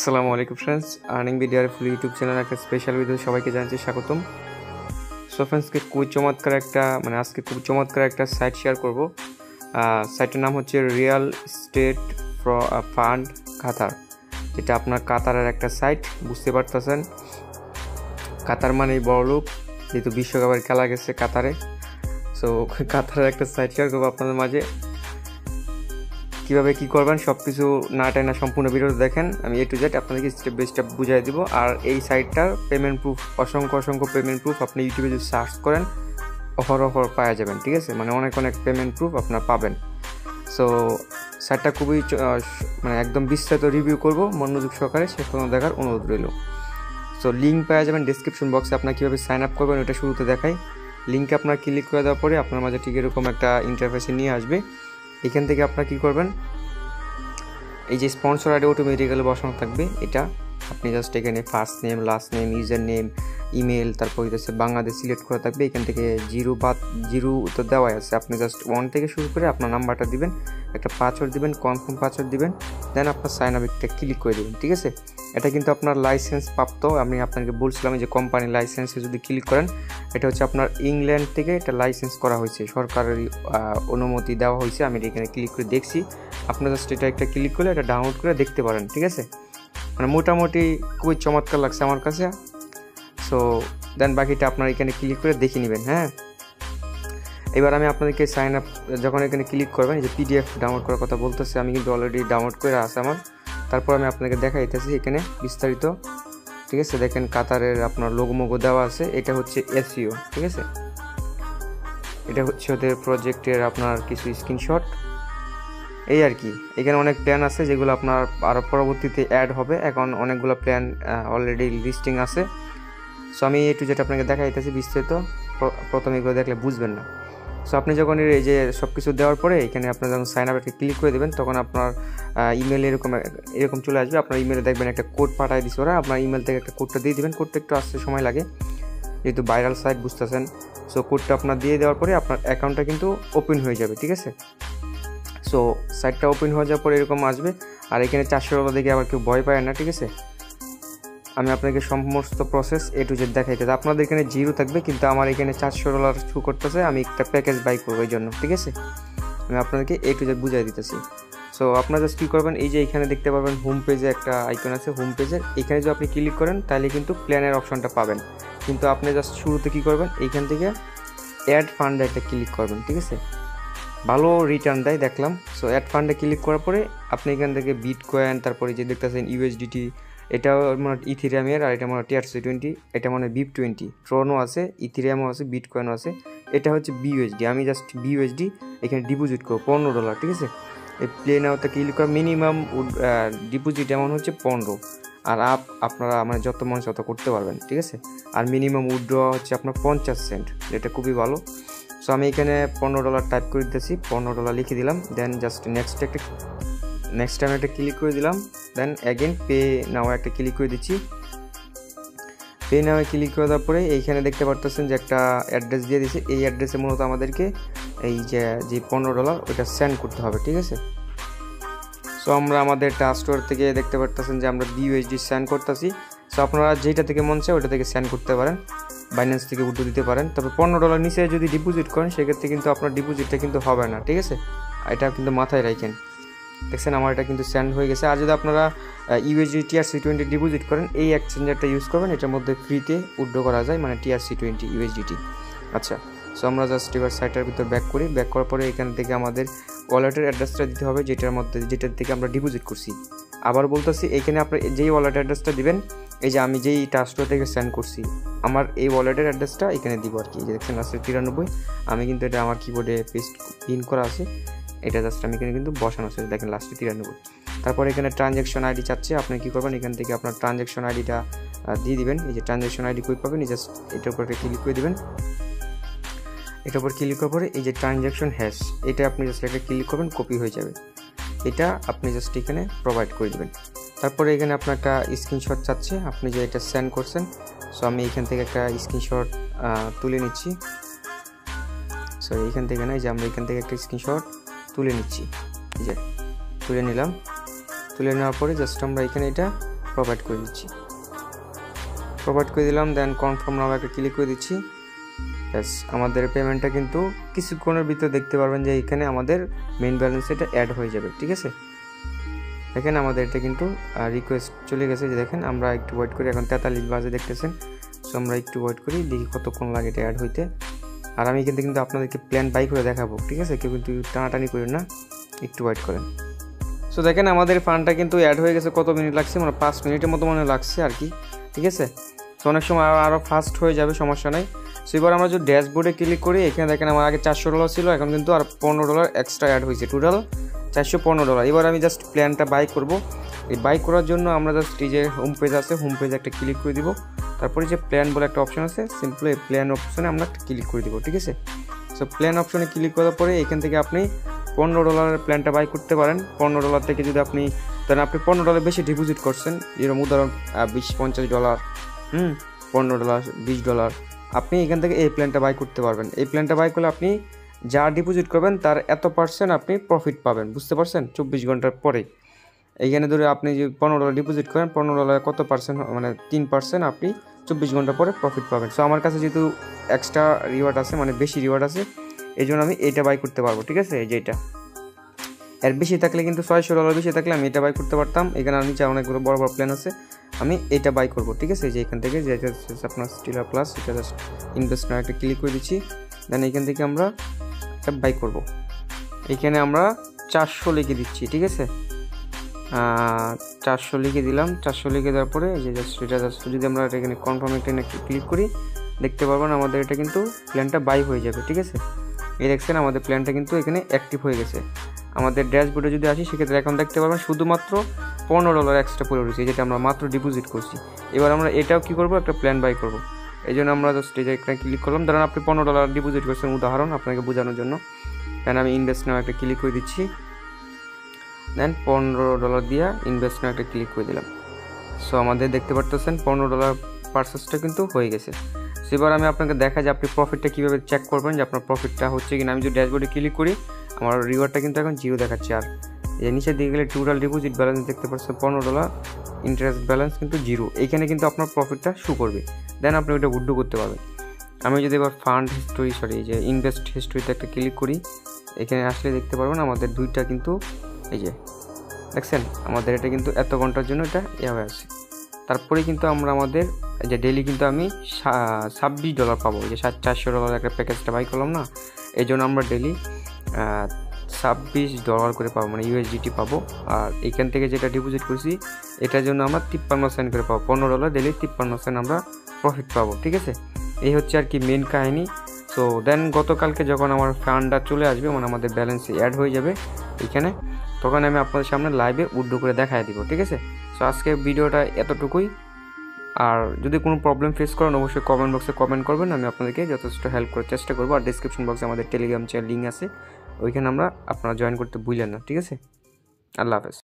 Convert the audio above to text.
আসসালামু আলাইকুম friends, earning ভিডিওর ফুল ইউটিউব চ্যানেল একটা স্পেশাল ভিডিও সবাইকে জানাচ্ছি স্বাগতম। সো ফ্রেন্ডসকে আজকে খুব চমৎকার একটা সাইট শেয়ার করব। সাইটের নাম হচ্ছে রিয়েল এস্টেট ফান্ড কাতার। এটা আপনার কাতারের একটা সাইট, বুঝতে পারতেছেন। কাতার মানেই বড়লোক, যেহেতু বিশ্বকাপের খেলা গেছে কাতারে। সো কাতারের একটা সাইট শেয়ার করবো আপনাদের মাঝে। কীভাবে কী করবেন সব কিছু না টাইনা সম্পূর্ণ ভিডিওটা দেখেন। আমি A to Z আপনাদেরকে স্টেপ বাই স্টেপ বুঝিয়ে দিব। আর এই সাইটটার পেমেন্ট প্রুফ, অসংখ্য পেমেন্ট প্রুফ আপনি ইউটিউবে যদি সার্চ করেন অহরহ পাওয়া যাবেন, ঠিক আছে। অনেক পেমেন্ট প্রুফ আপনারা পাবেন। সো সাইটটা খুবই একদম বিস্তারিত রিভিউ করব, মনোযোগ সহকারে শেষ পর্যন্ত দেখার অনুরোধ রইল। সো লিঙ্ক পাওয়া যাবেন ডিসক্রিপশন বক্সে। আপনার কীভাবে সাইন আপ করবেন ওটা শুরুতে দেখাই। লিঙ্কে আপনার ক্লিক করে দেওয়ার পরে আপনার মাঝে ঠিক এরকম একটা ইন্টারফেসে নিয়ে আসবে। এখান থেকে আপনারা কী করবেন, এই যে স্পন্সর আইডি অটোমেটিক্যালি বসানো থাকবে। এটা আপনি জাস্ট এখানে first name, last name, user name, email, তারপর হচ্ছে বাংলাদেশ সিলেক্ট করা থাকবে। এখান থেকে জিরো তো দেওয়াই আছে। আপনি জাস্ট 1 থেকে শুরু করে আপনার নাম্বারটা দিবেন, একটা পাসওয়ার্ড দিবেন, কনফার্ম পাসওয়ার্ড দিবেন, দেন আপনার সাইন আপটা ক্লিক করে দেবেন, ঠিক আছে। এটা কিন্তু আপনার লাইসেন্স প্রাপ্ত। আমি আপনাকে বলছিলাম যে কোম্পানি লাইসেন্সে যদি ক্লিক করেন, এটা হচ্ছে আপনার ইংল্যান্ড থেকে এটা লাইসেন্স করা হয়েছে, সরকারের অনুমতি দেওয়া হয়েছে। আমি এখানে ক্লিক করে দেখছি। আপনার জাস্ট এটা একটা ক্লিক করলে এটা ডাউনলোড করে দেখতে পারেন, ঠিক আছে। মোটামুটি খুবই চমৎকার লাগছে আমার কাছে। সো দেন বাকিটা আপনার এখানে ক্লিক করে দেখে নেবেন। হ্যাঁ, এবার আমি আপনাদেরকে সাইন আপ যখন এখানে ক্লিক করবেন, যে PDF ডাউনলোড করার কথা বলতেছে, আমি কিন্তু অলরেডি ডাউনলোড করে আছে আমার। তারপর আমি আপনাকে দেখাইতেছি এখানে বিস্তারিত, ঠিক আছে। দেখেন কাতারের আপনার লোগো দেওয়া আছে। এটা হচ্ছে SEO, ঠিক আছে। এটা হচ্ছে ওদের প্রজেক্টের আপনার কিছু স্ক্রিনশট, এই আর কি। এখানে অনেক প্ল্যান আছে যেগুলো আপনার আরও পরবর্তীতে অ্যাড হবে। এখন অনেকগুলো প্ল্যান অলরেডি লিস্টিং আছে। সো আমি A to Z আপনাকে দেখাইতেছি বিস্তারিত। প্রথমে এগুলো দেখলে বুঝবেন না। সো আপনি যখন এই যে সব কিছু দেওয়ার পরে এখানে আপনার যখন সাইন আপে ক্লিক করে দেবেন, তখন আপনার ইমেলে এরকম চলে আসবে। আপনার ইমেলে দেখবেন একটা কোড পাঠিয়ে দিচ্ছে ওরা। আপনার ইমেল থেকে একটা কোডটা দিয়ে দেবেন। কোডটা একটু আসতে সময় লাগে, যেহেতু ভাইরাল সাইট, বুঝতেছেন। সো কোডটা আপনার দিয়ে দেওয়ার পরে আপনার অ্যাকাউন্টটা কিন্তু ওপেন হয়ে যাবে, ঠিক আছে। সো সাইটটা ওপেন হয়ে যাওয়ার পরে এরকম আসবে। আর এখানে $400 দেখে আবার কেউ ভয় পায় না, ঠিক আছে। আমি আপনাকে সমস্ত প্রসেস A to Z দেখাইতেছি। আপনাদের এখানে জিরো থাকবে, কিন্তু আমার এখানে $400 শো করতেছে। আমি একটা প্যাকেজ বাই করবো এই জন্য, ঠিক আছে। আমি আপনাদেরকে A to Z বুঝাই দিতেছি। সো আপনারা জাস্ট কী করবেন, এই যে এখানে দেখতে পাবেন হোম পেজে একটা আইকন আছে, হোম পেজের এখানে যদি আপনি ক্লিক করেন তাহলে কিন্তু প্ল্যানের অপশনটা পাবেন। কিন্তু আপনি জাস্ট শুরুতে কী করবেন, এইখান থেকে অ্যাড ফান্ডে একটা ক্লিক করবেন, ঠিক আছে। ভালো রিটার্ন দেয় দেখলাম। সো অ্যাড ফান্ডে ক্লিক করার পরে আপনি এখান থেকে বিটকয়েন, তারপরে যে দেখতেছেন USDT, এটাও মনে ইথিরিয়ামের, আর এটা মনে TRC20, এটা মনে BIP20, ট্রনও আছে, ইথিরিয়ামও আছে, বিটকয়েনও আছে। এটা হচ্ছে BUSD। আমি জাস্ট BUSD এখানে ডিপোজিট করবো $15, ঠিক আছে। এই প্লে নাওতে ক্লিক করা মিনিমাম ডিপোজিট অ্যামাউন্ট হচ্ছে 15, আর আপনারা যত মন তত করতে পারবেন, ঠিক আছে। আর মিনিমাম উইথড্র হচ্ছে আপনার 50 সেন্ট, এটা খুবই ভালো। সো আমি এখানে $15 টাইপ করে দিতেছি, $15 লিখে দিলাম। দেন জাস্ট নেক্সট টাইম একটা ক্লিক করে দিলাম। দেন অ্যাগেন পে নাও একটা ক্লিক করে দিচ্ছি। পে নাও ক্লিক করে দেওয়ার পরে এইখানে দেখতে পারতেছেন যে একটা অ্যাড্রেস দিয়ে দিয়েছে। এই অ্যাড্রেসে মূলত আমাদেরকে এই যে $15 ওইটা সেন্ড করতে হবে, ঠিক আছে। সো আমরা আমাদের ট্রাস্টোর থেকে দেখতে পারতেছেন যে আমরা BUSD সেন্ড করতেছি। সো আপনারা যেটা থেকে মন চায় ওটা থেকে সেন্ড করতে পারেন, বাইন্যান্স থেকে উঠে দিতে পারেন। তবে $15 নিচে যদি ডিপোজিট করেন সেক্ষেত্রে কিন্তু আপনার ডিপোজিটটা কিন্তু হবে না, ঠিক আছে। এটা কিন্তু মাথায় রাখেন। দেখছেন আমার এটা কিন্তু সেন্ড হয়ে গেছে। আর যদি আপনারা USD TRC20 ডিপোজিট করেন, এই এক্সচেঞ্জারটা ইউজ করবেন, এটার মধ্যে ফ্রিতে উইথড্র করা যায়, TRC20 USDT। আচ্ছা, সো আমরা জাস্ট এবার সাইটের ভিতর ব্যাক করি। ব্যাক করার পরে এখান থেকে আমাদের ওয়ালেটের অ্যাড্রেসটা দিতে হবে, যেটার থেকে আমরা ডিপোজিট করছি। আবার বলতেছি, এখানে আপনার যেই ওয়ালেট অ্যাড্রেসটা দিবেন, এই যে আমি যেই ট্রাস্টো থেকে সেন্ড করছি, আমার এই ওয়ালেটের অ্যাড্রেসটা এখানে দিব আর কি। যে দেখছেন আছে 93, আমি কিন্তু এটা আমার কিবোর্ডে পিন করা আছে। এটা জাস্ট আমি এখানে কিন্তু বসানো আছে, দেখেন লাস্টে 93। তারপর এখানে ট্রানজ্যাকশন আইডি চাচ্ছে, আপনি কী করবেন, এখান থেকে আপনার ট্রানজ্যাকশন আইডিটা দিয়ে দিবেন। এই যে ট্রানজ্যাকশন আইডি কই পাবেন, জাস্ট এটার উপর ক্লিক করে দিবেন। এটার উপর ক্লিক করার পরে এই যে ট্রানজ্যাকশন হ্যাশ, এটা আপনি জাস্ট একটা ক্লিক করবেন, কপি হয়ে যাবে। এটা আপনি জাস্ট এখানে প্রোভাইড করে দেবেন। তারপরে এখানে আপনার একটা স্ক্রিনশট চাচ্ছে, আপনি যে এটা সেন্ড করছেন। সো আমি এখান থেকে একটা স্ক্রিনশট তুলে নিচ্ছি। সো এইখান থেকে না, যে আমরা এখান থেকে একটা স্ক্রিনশট তুলে নিচ্ছি, এই যে তুলে নিলাম। তুলে নেওয়ার পরে জাস্ট আমরা এখানে এটা প্রোভাইড করে দিচ্ছি, প্রোভাইড করে দিলাম। দেন কনফার্ম নাও একটা ক্লিক করে দিচ্ছি। ব্যাস আমাদের পেমেন্টটা কিন্তু কিছুক্ষণের ভিতরে দেখতে পারবেন যে এখানে আমাদের মেইন ব্যালেন্স এটা অ্যাড হয়ে যাবে। ঠিক আছে, দেখেন আমাদের এটা কিন্তু রিকোয়েস্ট চলে গেছে। যে দেখেন আমরা একটু ওয়েট করি, এখন 43 বাজে দেখতেছেন। সো আমরা একটু ওয়েট করি, দেখি কতক্ষণ লাগে এটা অ্যাড হইতে। আর আমি কিন্তু আপনাদেরকে প্ল্যান বাই করে দেখাবো। ঠিক আছে, কেউ কিন্তু টানাটানি করেন না, একটু ওয়েট করেন। সো দেখেন আমাদের ফান্ডটা কিন্তু অ্যাড হয়ে গেছে। কত মিনিট লাগছে? মানে 5 মিনিটের মতো মনে লাগছে আর কি। ঠিক আছে, তো অনেক সময় আরও ফাস্ট হয়ে যাবে, সমস্যা নাই। সো এবার আমরা যদি ড্যাশবোর্ডে ক্লিক করি, এখানে দেখেন আমার আগে $400 ছিল, এখন কিন্তু আর $15 এক্সট্রা অ্যাড হয়েছে, টোটাল $415। এবার আমি জাস্ট প্ল্যানটা বাই করব। এই বাই করার জন্য আমরা জাস্ট এই যে হোম পেজ আছে, হোম পেজে একটা ক্লিক করে দিব। তারপরে যে প্ল্যান বলে একটা অপশন আছে, সিম্পলি এই প্ল্যান অপশনে আমরা একটা ক্লিক করে দিব। ঠিক আছে, সো প্ল্যান অপশনে ক্লিক করার পরে এখান থেকে আপনি $15 প্ল্যানটা বাই করতে পারেন। $15 থেকে যদি আপনি ধরেন আপনি $15 বেশি ডিপোজিট করছেন, যেরকম উদাহরণ $20-50, $15, $20, আপনি এখান থেকে এই প্ল্যানটা বাই করতে পারবেন। এই প্ল্যানটা বাই করলে আপনি যা ডিপোজিট করবেন তার এত% আপনি প্রফিট পাবেন, বুঝতে পারছেন? 24 ঘন্টার পরে এইখানে ধরে আপনি যে $15 ডিপোজিট করেন, $15 কত পার্সেন্ট, মানে 3% আপনি 24 ঘন্টা পরে প্রফিট পাবেন। সো আমার কাছে যেহেতু এক্সট্রা রিওয়ার্ড আছে, মানে বেশি রিওয়ার্ড আছে, এই জন্য আমি এটা বাই করতে পারবো। ঠিক আছে, এই যে এটা এর বেশি থাকলে কিন্তু $600 বেশি থাকলে আমি এটা বাই করতে পারতাম। এখানে নিচে অনেকগুলো বড় বড় প্ল্যান আছে, আমি এটা বাই করব। ঠিক আছে, যে এখান থেকে যেটা আপনার স্টিলার প্লাস, এটা জাস্ট ইনভেস্ট নাও একটা ক্লিক করে দিচ্ছি। দেন এখান থেকে আমরা এটা বাই করব। এখানে আমরা 400 লিখে দিচ্ছি। ঠিক আছে, 400 লিখে দিলাম। 400 লিখে দেওয়ার পরে যে জাস্ট এটা জাস্ট যদি আমরা এখানে কনফার্ম একটা ক্লিক করি, দেখতে পারবেন আমাদের এটা কিন্তু প্ল্যানটা বাই হয়ে যাবে। ঠিক আছে, এই দেখছেন আমাদের প্ল্যানটা কিন্তু এখানে অ্যাক্টিভ হয়ে গেছে। আমাদের ড্যাশবোর্ডে যদি আসি, সেক্ষেত্রে এখন দেখতে পারবেন শুধুমাত্র $15 এক্সট্রা পড়ে রয়েছে, যেটা আমরা মাত্র ডিপোজিট করছি। এবার আমরা এটাও কী করবো, একটা প্ল্যান বাই করবো। এই জন্য আমরা জাস্ট এটা এখানে ক্লিক করলাম। ধরেন আপনি $15 ডিপোজিট করছেন, উদাহরণ আপনাকে বোঝানোর জন্য। দেন আমি ইনভেস্ট নাও একটা ক্লিক করে দিচ্ছি। দেন $15 দিয়ে ইনভেস্ট নাও একটা ক্লিক করে দিলাম। সো আমাদের দেখতে পারতেছেন $15 পারচেসটা কিন্তু হয়ে গেছে। সেবার আমি আপনাকে দেখা যে আপনি প্রফিটটা কীভাবে চেক করবেন, যে আপনার প্রফিটটা হচ্ছে কিনা। আমি যদি ড্যাশবোর্ডে ক্লিক করি, আমার রিওয়ার্ডটা কিন্তু এখন 0 দেখাচ্ছে। আর এই নিচের দিকে গেলে টোটাল ডিপোজিট ব্যালেন্স দেখতে পাচ্ছেন $15, ইন্টারেস্ট ব্যালেন্স কিন্তু 0। এইখানে কিন্তু আপনার প্রফিটটা শো করবে। দেন আপনি ওইটা উইথড্র করতে পারবেন। আমি যদি এবার ফান্ড হিস্টোরি যে ইনভেস্ট হিস্টোরিতে একটা ক্লিক করি, এখানে আসলে দেখতে পারবেন আমাদের দুইটা কিন্তু এই যে দেখছেন আমাদের এটা কিন্তু এত ঘন্টার জন্য এটা হয়ে আছে। তারপরে কিন্তু আমরা আমাদের যে ডেলি কিন্তু আমি $26 পাবো। যে $400 একটা প্যাকেজটা বাই করলাম না, এই জন্য আমরা ডেলি $26 করে পাবো, মানে USDT পাবো। আর এখান থেকে যেটা ডিপোজিট করছি, এটার জন্য আমরা 53 সেন্ট করে পাবো। $15 ডেলি 53 সেন্ট আমরা প্রফিট পাবো। ঠিক আছে, এই হচ্ছে আর কি মেন কাহিনী। সো দেন গতকালকে যখন আমার ফান্ডটা চলে আসবে, মানে আমাদের ব্যালেন্সে অ্যাড হয়ে যাবে এখানে, তখন আমি আপনাদের সামনে লাইভে উইথড্র করে দেখাই দিব। ঠিক আছে, সো আজকে ভিডিওটা এতটুকুই। আর যদি কোনো প্রবলেম ফেস করেন, অবশ্যই কমেন্ট বক্সে কমেন্ট করবেন, আমি আপনাদেরকে যথেষ্ট হেল্প করার চেষ্টা করবো। আর ডিসক্রিপশন বক্সে আমাদের টেলিগ্রাম চ্যানেল লিঙ্ক আছে, ওইখানে আপনারা জয়েন করতে ভুলেন না। ঠিক আছে, আল্লাহ হাফেজ।